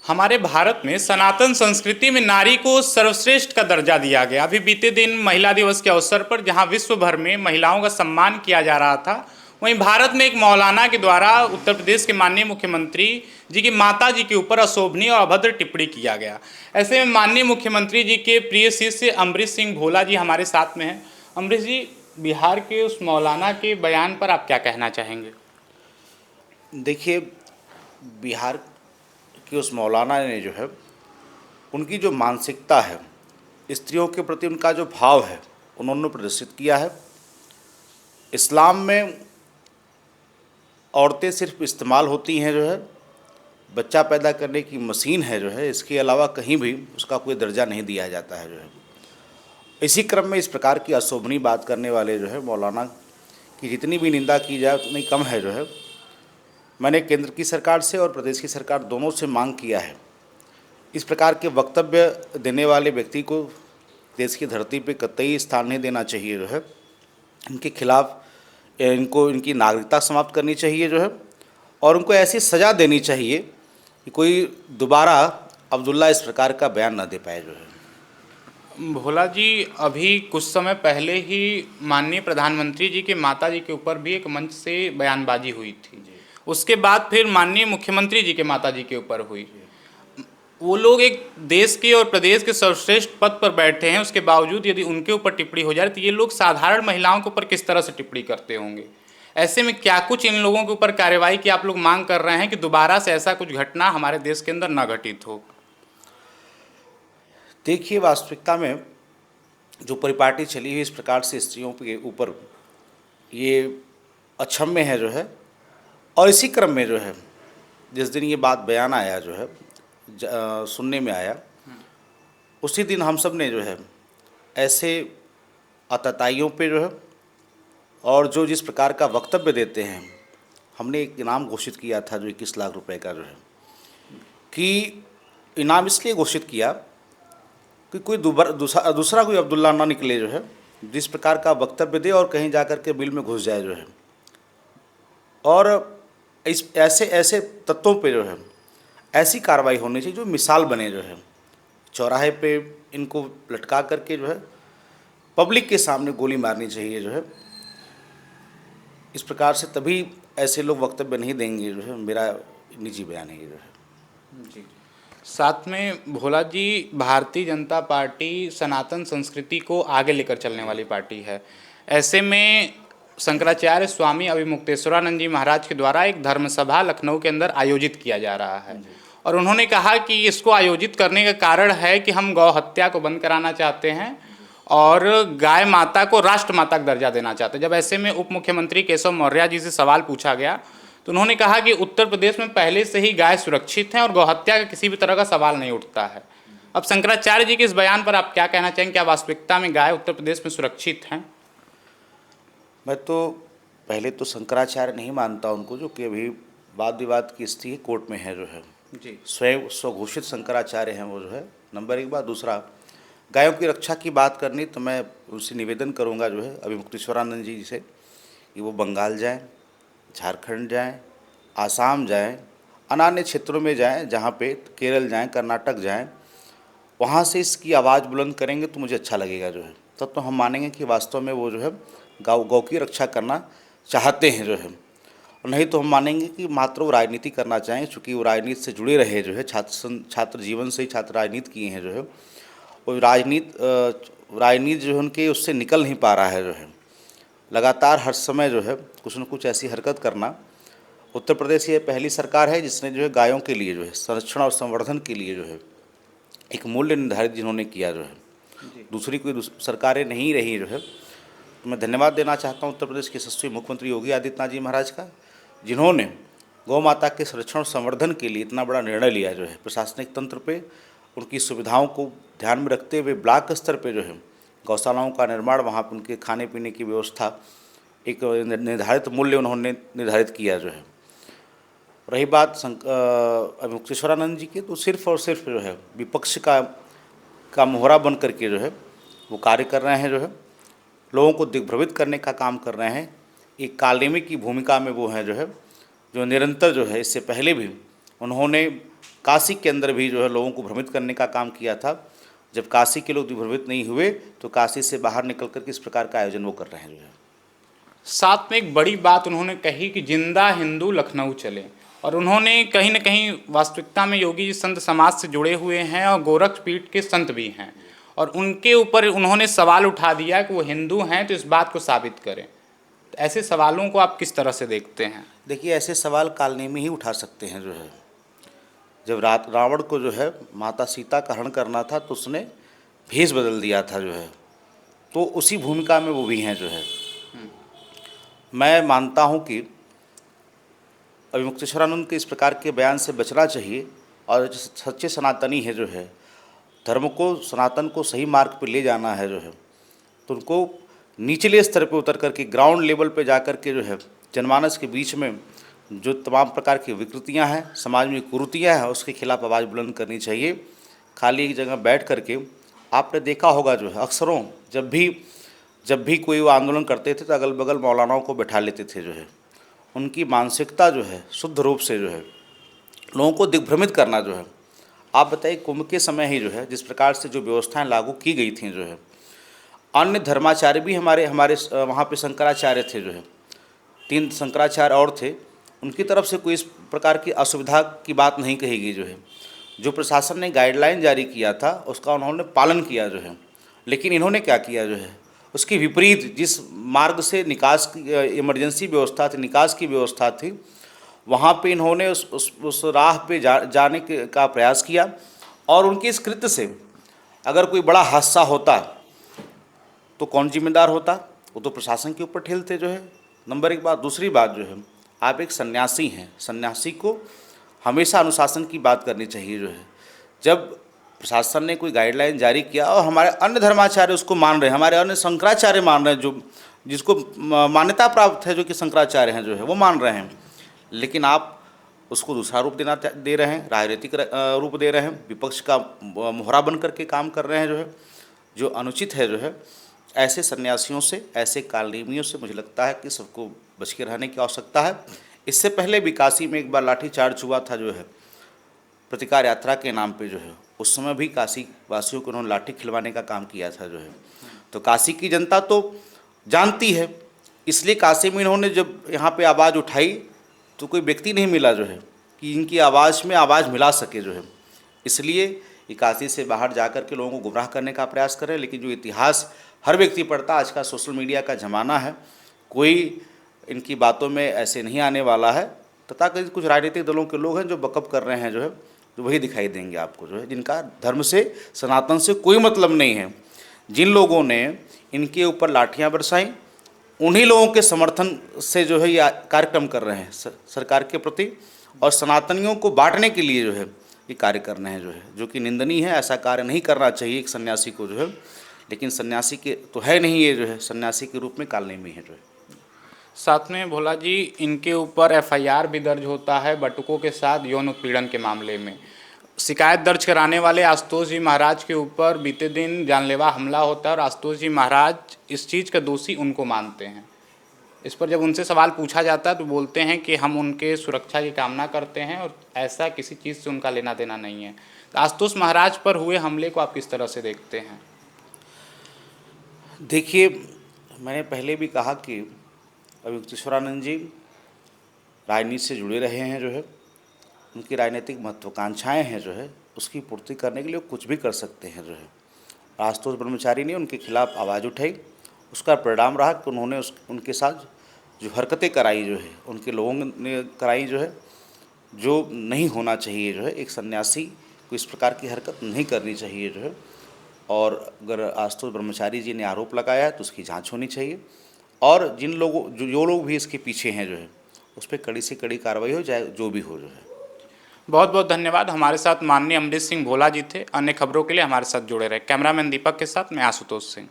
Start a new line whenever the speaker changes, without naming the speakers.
हमारे भारत में सनातन संस्कृति में नारी को सर्वश्रेष्ठ का दर्जा दिया गया। अभी बीते दिन महिला दिवस के अवसर पर जहां विश्व भर में महिलाओं का सम्मान किया जा रहा था, वहीं भारत में एक मौलाना के द्वारा उत्तर प्रदेश के माननीय मुख्यमंत्री जी की माता जी के ऊपर अशोभनीय और अभद्र टिप्पणी किया गया। ऐसे में माननीय मुख्यमंत्री जी के प्रिय शिष्य अमरीश सिंह भोला जी हमारे साथ में हैं। अमरीश जी, बिहार के उस मौलाना के बयान पर आप क्या कहना चाहेंगे?
देखिए, बिहार के उस मौलाना ने जो है, उनकी जो मानसिकता है, स्त्रियों के प्रति उनका जो भाव है, उन्होंने प्रदर्शित किया है। इस्लाम में औरतें सिर्फ इस्तेमाल होती हैं, जो है बच्चा पैदा करने की मशीन है, जो है इसके अलावा कहीं भी उसका कोई दर्जा नहीं दिया जाता है। जो है इसी क्रम में इस प्रकार की अशोभनीय बात करने वाले जो है मौलाना की जितनी भी निंदा की जाए उतनी कम है। जो है मैंने केंद्र की सरकार से और प्रदेश की सरकार दोनों से मांग किया है, इस प्रकार के वक्तव्य देने वाले व्यक्ति को देश की धरती पे कतई स्थान नहीं देना चाहिए। जो है इनके खिलाफ इनकी नागरिकता समाप्त करनी चाहिए। जो है और उनको ऐसी सज़ा देनी चाहिए कि कोई दोबारा अब्दुल्ला इस प्रकार का बयान न दे पाए। जो है
भोला जी, अभी कुछ समय पहले ही माननीय प्रधानमंत्री जी के माता जी के ऊपर भी एक मंच से बयानबाजी हुई थी। उसके बाद फिर माननीय मुख्यमंत्री जी के माता जी के ऊपर हुई। वो लोग एक देश के और प्रदेश के सर्वश्रेष्ठ पद पर बैठे हैं, उसके बावजूद यदि उनके ऊपर टिप्पणी हो जाए तो ये लोग साधारण महिलाओं के ऊपर किस तरह से टिप्पणी करते होंगे? ऐसे में क्या कुछ इन लोगों के ऊपर कार्रवाई की आप लोग मांग कर रहे हैं कि दोबारा से ऐसा कुछ घटना हमारे देश के अंदर न घटित हो?
देखिए, वास्तविकता में जो परिपाटी चली हुई इस प्रकार से स्त्रियों के ऊपर, ये अक्षम्य है। जो है और इसी क्रम में जो है जिस दिन ये बात बयान आया, जो है सुनने में आया, उसी दिन हम सब ने जो है ऐसे आतताइयों पे जो है और जो जिस प्रकार का वक्तव्य देते हैं, हमने एक इनाम घोषित किया था जो 21 लाख रुपए का। जो है कि इनाम इसलिए घोषित किया कि कोई दूसरा कोई अब्दुल्ला ना निकले, जो है जिस प्रकार का वक्तव्य दे और कहीं जाकर के बिल में घुस जाए। जो है और इस ऐसे तत्वों पे जो है ऐसी कार्रवाई होनी चाहिए जो मिसाल बने। जो है चौराहे पे इनको लटका करके जो है पब्लिक के सामने गोली मारनी चाहिए। जो है इस प्रकार से तभी ऐसे लोग वक्तव्य नहीं देंगे। जो है मेरा निजी बयान है। जो है
जी, साथ में भोला जी, भारतीय जनता पार्टी सनातन संस्कृति को आगे लेकर चलने वाली पार्टी है। ऐसे में शंकराचार्य स्वामी अभिमुक्तेश्वरानंद जी महाराज के द्वारा एक धर्मसभा लखनऊ के अंदर आयोजित किया जा रहा है और उन्होंने कहा कि इसको आयोजित करने का कारण है कि हम गौ हत्या को बंद कराना चाहते हैं और गाय माता को राष्ट्र माता का दर्जा देना चाहते हैं। जब ऐसे में उप मुख्यमंत्री केशव मौर्य जी से सवाल पूछा गया तो उन्होंने कहा कि उत्तर प्रदेश में पहले से ही गाय सुरक्षित हैं और गौहत्या का किसी भी तरह का सवाल नहीं उठता है। अब शंकराचार्य जी के इस बयान पर आप क्या कहना चाहेंगे? क्या वास्तविकता में गाय उत्तर प्रदेश में सुरक्षित हैं?
मैं तो पहले तो शंकराचार्य नहीं मानता उनको, जो कि अभी वाद विवाद की स्थिति कोर्ट में है। जो है
जी,
स्वयं स्वघोषित शंकराचार्य हैं वो। जो है नंबर एक बात। दूसरा, गायों की रक्षा की बात करनी तो मैं उनसे निवेदन करूंगा जो है अभिमुक्तेश्वरानंद जी से कि वो बंगाल जाएं, झारखंड जाएं, आसाम जाएं, अन्य क्षेत्रों में जाएं, जहाँ पे केरल जाएं, कर्नाटक जाएं, वहाँ से इसकी आवाज़ बुलंद करेंगे तो मुझे अच्छा लगेगा। जो है तब तो हम मानेंगे कि वास्तव में वो जो है गौ की रक्षा करना चाहते हैं। जो है और नहीं तो हम मानेंगे कि मात्र वो राजनीति करना चाहें, चूँकि वो राजनीति से जुड़े रहे। जो है छात्र जीवन से ही छात्र राजनीति किए हैं। जो है वो राजनीति जो है उनके उससे निकल नहीं पा रहा है। जो है लगातार हर समय जो है कुछ न कुछ ऐसी हरकत करना। उत्तर प्रदेश ये पहली सरकार है जिसने जो है गायों के लिए जो है संरक्षण और संवर्धन के लिए जो है एक मूल्य निर्धारित जिन्होंने किया। जो है दूसरी कोई सरकारें नहीं रही। जो है तो मैं धन्यवाद देना चाहता हूँ उत्तर प्रदेश के यशस्वी मुख्यमंत्री योगी आदित्यनाथ जी महाराज का, जिन्होंने गौ माता के संरक्षण और संवर्धन के लिए इतना बड़ा निर्णय लिया। जो है प्रशासनिक तंत्र पे उनकी सुविधाओं को ध्यान में रखते हुए ब्लॉक स्तर पे जो है गौशालाओं का निर्माण, वहाँ पर उनके खाने पीने की व्यवस्था, एक निर्धारित मूल्य उन्होंने निर्धारित किया। जो है रही बात मुक्तेश्वरानंद जी की, तो सिर्फ और सिर्फ जो है विपक्ष का मोहरा बन करके जो है वो कार्य कर रहे हैं। जो है लोगों को दिग्भ्रमित करने का काम कर रहे हैं। एक कालेमी की भूमिका में वो हैं। जो है जो निरंतर जो है इससे पहले भी उन्होंने काशी के अंदर भी जो है लोगों को भ्रमित करने का काम किया था। जब काशी के लोग भ्रमित नहीं हुए तो काशी से बाहर निकल कर किस प्रकार का आयोजन वो कर रहे हैं जो है।
साथ में एक बड़ी बात उन्होंने कही कि जिंदा हिंदू लखनऊ चले, और उन्होंने कहीं न कहीं वास्तविकता में योगी जी संत समाज से जुड़े हुए हैं और गोरख पीठ के संत भी हैं, और उनके ऊपर उन्होंने सवाल उठा दिया कि वो हिंदू हैं तो इस बात को साबित करें। तो ऐसे सवालों को आप किस तरह से देखते हैं?
देखिए, ऐसे सवाल कालनेमी ही उठा सकते हैं जो है। जब रावण को जो है माता सीता का हरण करना था तो उसने भेष बदल दिया था जो है, तो उसी भूमिका में वो भी हैं जो है। मैं मानता हूँ कि अभिमुक्तेश्वरानंद के इस प्रकार के बयान से बचना चाहिए, और सच्चे सनातनी है जो है, धर्म को सनातन को सही मार्ग पर ले जाना है जो है, तो उनको निचले स्तर पर उतर करके ग्राउंड लेवल पे जा कर के जो है जनमानस के बीच में जो तमाम प्रकार की विकृतियां हैं, समाज में कुरीतियां हैं, उसके खिलाफ आवाज़ बुलंद करनी चाहिए। खाली एक जगह बैठ करके आपने देखा होगा जो है अक्सरों जब भी कोई वो आंदोलन करते थे तो अगल बगल मौलानाओं को बैठा लेते थे जो है। उनकी मानसिकता जो है शुद्ध रूप से जो है लोगों को दिग्भ्रमित करना जो है। आप बताइए, कुंभ के समय ही जो है जिस प्रकार से जो व्यवस्थाएं लागू की गई थी जो है, अन्य धर्माचार्य भी हमारे वहाँ पे शंकराचार्य थे जो है, 3 शंकराचार्य और थे, उनकी तरफ से कोई इस प्रकार की असुविधा की बात नहीं कही गई जो है। जो प्रशासन ने गाइडलाइन जारी किया था उसका उन्होंने पालन किया जो है। लेकिन इन्होंने क्या किया जो है, उसकी विपरीत जिस मार्ग से निकास की इमरजेंसी व्यवस्था थी, निकास की व्यवस्था थी, वहाँ पे इन्होंने उस राह पे जाने का प्रयास किया। और उनके इस कृत्य से अगर कोई बड़ा हादसा होता तो कौन जिम्मेदार होता? वो तो प्रशासन के ऊपर ठेलते जो है। नंबर 1 बात। दूसरी बात जो है, आप एक सन्यासी हैं, सन्यासी को हमेशा अनुशासन की बात करनी चाहिए जो है। जब प्रशासन ने कोई गाइडलाइन जारी किया और हमारे अन्य धर्माचार्य उसको मान रहे हैं, हमारे अन्य शंकराचार्य मान रहे हैं, जो जिसको मान्यता प्राप्त है जो कि शंकराचार्य हैं जो है, वो मान रहे हैं, लेकिन आप उसको दूसरा रूप दे रहे हैं, राजनीतिक रूप दे रहे हैं, विपक्ष का मोहरा बन करके काम कर रहे हैं जो है, जो अनुचित है जो है। ऐसे सन्यासियों से, ऐसे कालनेमियों से मुझे लगता है कि सबको बच के रहने की आवश्यकता है। इससे पहले भी काशी में एक बार लाठीचार्ज हुआ था जो है, प्रतिकार यात्रा के नाम पे जो है, उस समय भी काशी वासियों को उन्होंने लाठी खिलवाने का काम किया था जो है। तो काशी की जनता तो जानती है, इसलिए काशी में इन्होंने जब यहाँ पे आवाज़ उठाई तो कोई व्यक्ति नहीं मिला जो है कि इनकी आवाज़ में आवाज़ मिला सके जो है। इसलिए ये काशी से बाहर जा कर के लोगों को गुमराह करने का प्रयास करें। लेकिन जो इतिहास हर व्यक्ति पढ़ता, आज का सोशल मीडिया का ज़माना है, कोई इनकी बातों में ऐसे नहीं आने वाला है। तथाकथित कुछ राजनीतिक दलों के लोग हैं जो बकअप कर रहे हैं जो है, तो वही दिखाई देंगे आपको जो है, जिनका धर्म से, सनातन से कोई मतलब नहीं है। जिन लोगों ने इनके ऊपर लाठियां बरसाई, उन्हीं लोगों के समर्थन से जो है ये कार्यक्रम कर रहे हैं सरकार के प्रति, और सनातनियों को बांटने के लिए जो है ये कार्य कर रहे हैं जो है, जो कि निंदनीय है। ऐसा कार्य नहीं करना चाहिए एक सन्यासी को जो है। लेकिन सन्यासी के तो है नहीं ये जो है, सन्यासी के रूप में कालनेमी है जो है।
साथ में भोला जी, इनके ऊपर एफआईआर भी दर्ज होता है बटुकों के साथ यौन उत्पीड़न के मामले में। शिकायत दर्ज कराने वाले आशुतोष जी महाराज के ऊपर बीते दिन जानलेवा हमला होता है और आशुतोष जी महाराज इस चीज़ का दोषी उनको मानते हैं। इस पर जब उनसे सवाल पूछा जाता है तो बोलते हैं कि हम उनके सुरक्षा की कामना करते हैं और ऐसा किसी चीज़ से उनका लेना देना नहीं है। तो आशुतोष महाराज पर हुए हमले को आप किस तरह से देखते हैं?
देखिए, मैंने पहले भी कहा कि अभिमुक्तेश्वरानंद जी राजनीति से जुड़े रहे हैं जो है, उनकी राजनीतिक महत्वाकांक्षाएँ हैं जो है, उसकी पूर्ति करने के लिए कुछ भी कर सकते हैं जो है। आशुतोष ब्रह्मचारी ने उनके खिलाफ आवाज़ उठाई, उसका परिणाम रहा कि उन्होंने उनके साथ जो हरकतें कराई जो है, उनके लोगों ने कराई जो है, जो नहीं होना चाहिए जो है। एक सन्यासी को इस प्रकार की हरकत नहीं करनी चाहिए जो है। और अगर आशुतोष ब्रह्मचारी जी ने आरोप लगाया है तो उसकी जांच होनी चाहिए, और जो लोग भी इसके पीछे हैं जो है, उस पर कड़ी से कड़ी कार्रवाई हो, चाहे जो भी हो जो है।
बहुत बहुत धन्यवाद। हमारे साथ माननीय अमृत सिंह भोला जी थे। अन्य खबरों के लिए हमारे साथ जुड़े रहे। कैमरामैन दीपक के साथ मैं आशुतोष सिंह।